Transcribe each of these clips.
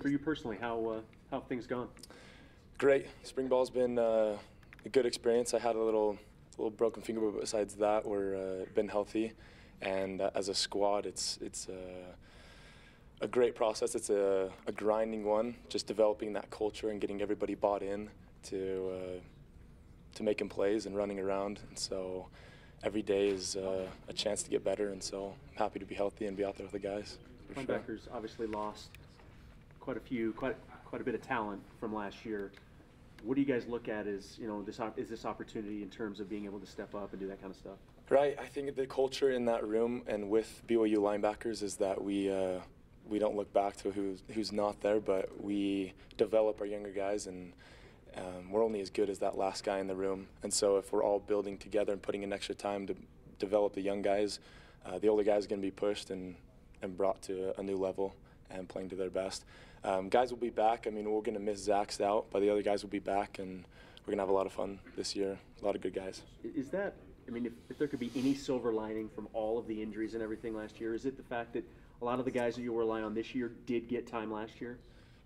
For you personally, how have things gone? Great. Spring ball's been a good experience. I had a little broken finger, but besides that, we're been healthy. And as a squad, it's a great process. It's a grinding one, just developing that culture and getting everybody bought in to making plays and running around. And so every day is a chance to get better. And so I'm happy to be healthy and be out there with the guys. Linebackers obviously lost quite a bit of talent from last year. What do you guys look at as, this opportunity in terms of being able to step up and do that kind of stuff? Right. I think the culture in that room and with BYU linebackers is that we don't look back to who's not there, but we develop our younger guys, and we're only as good as that last guy in the room. And so if we're all building together and putting in extra time to develop the young guys, the older guys are going to be pushed and brought to a new level and playing to their best. Guys will be back. I mean, we're going to miss Zach's out, but the other guys will be back, and we're going to have a lot of fun this year. A lot of good guys. Is that, I mean, if there could be any silver lining from all of the injuries and everything last year, is it the fact that a lot of the guys that you rely on this year did get time last year?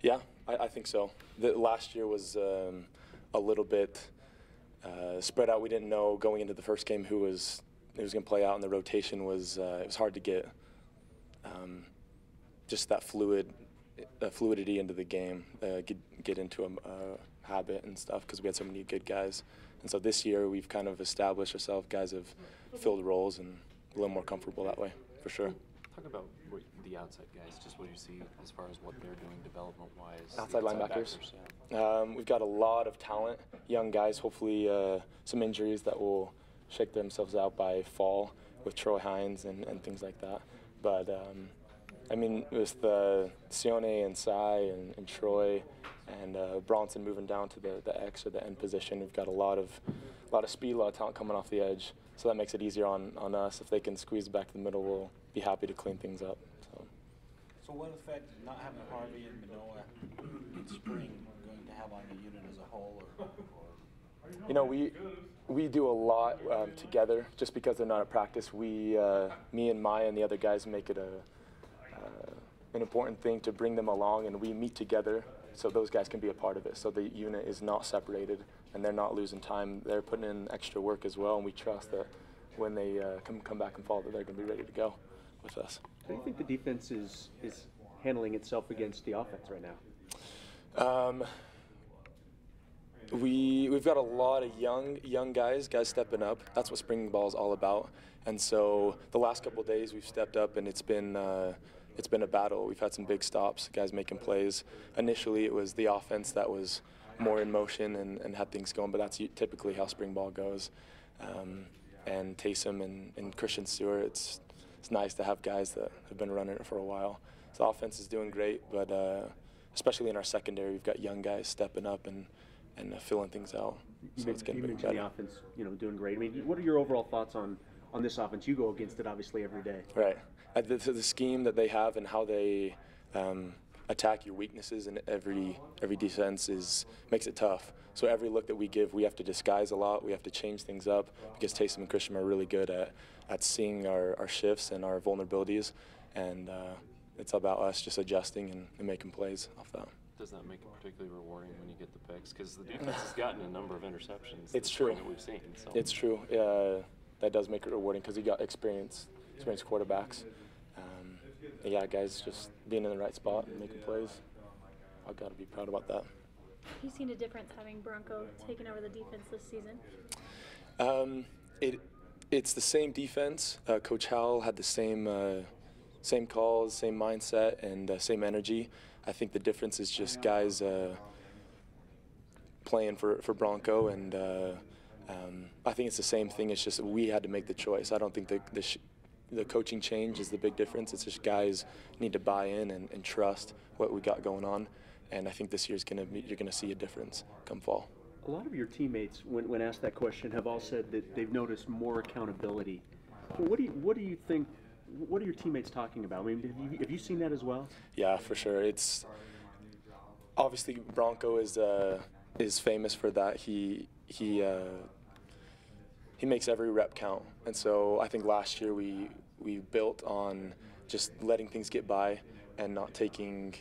Yeah, I think so. Last year was a little bit spread out. We didn't know going into the first game who was going to play out, and the rotation was it was hard to get just that fluidity into the game, get into a habit and stuff, because we had so many good guys. And so this year we've kind of established ourselves. Guys have filled roles and a little more comfortable that way, for sure. Talk about the outside guys, just what you see as far as what they're doing development-wise. Outside linebackers. Yeah. We've got a lot of talent, young guys, hopefully some injuries that will shake themselves out by fall with Troy Hines and things like that. But I mean, with Sione and Sai and Troy and Bronson moving down to the X or the end position, we've got a lot of speed, a lot of talent coming off the edge. So that makes it easier on us. If they can squeeze back to the middle, we'll be happy to clean things up. So what effect not having Harvey and Manoa in spring going to have on the unit as a whole? You know, we do a lot together. Just because they're not at practice, me and Maya and the other guys make it an important thing to bring them along, and we meet together so those guys can be a part of it, so the unit is not separated and they're not losing time. They're putting in extra work as well, and we trust that when they come back and fall, that they're going to be ready to go with us. How do you think the defense is handling itself against the offense right now? We've got a lot of young guys stepping up. That's what spring ball is all about. And so the last couple of days we've stepped up, and it's been a battle. We've had some big stops, guys making plays. Initially it was the offense that was more in motion and had things going, but that's typically how spring ball goes. And Taysom and Christian Stewart, it's nice to have guys that have been running it for a while. So the offense is doing great, but especially in our secondary, we've got young guys stepping up and filling things out. So it's getting better. The offense, doing great. I mean, what are your overall thoughts on this offense? You go against it obviously every day. Right. The scheme that they have and how they attack your weaknesses in every defense makes it tough. So every look that we give, we have to disguise a lot. We have to change things up, because Taysom and Christian are really good at seeing our shifts and our vulnerabilities, and it's about us just adjusting and making plays off that. Does that make it particularly rewarding when you get the picks? Because the defense has gotten a number of interceptions. It's true. That we've seen. So. It's true. That does make it rewarding, because you got experienced quarterbacks. Yeah, guys just being in the right spot and making plays. I've got to be proud about that. Have you seen a difference having Bronco taking over the defense this season? It's the same defense. Coach Howell had the same calls, same mindset, and same energy. I think the difference is just guys playing for Bronco, and I think it's the same thing. It's just we had to make the choice. I don't think the coaching change is the big difference. It's just guys need to buy in and trust what we got going on. And I think this year's you're gonna see a difference come fall. A lot of your teammates, when asked that question, have all said that they've noticed more accountability. What do you think? What are your teammates talking about? I mean, have you seen that as well? Yeah, for sure. It's obviously Bronco is famous for that. He makes every rep count, and so I think last year we built on just letting things get by and not taking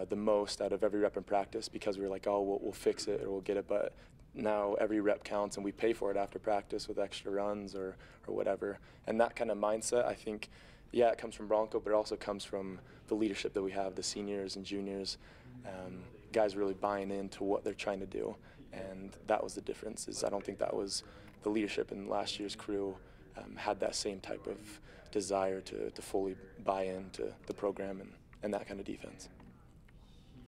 the most out of every rep in practice because we were like, oh, we'll fix it or we'll get it. But now every rep counts and we pay for it after practice with extra runs or whatever. And that kind of mindset, I think, yeah, it comes from Bronco, but it also comes from the leadership that we have, the seniors and juniors, guys really buying into what they're trying to do. And that was the difference. Is I don't think that was the leadership in last year's crew had that same type of desire to fully buy into the program and that kind of defense.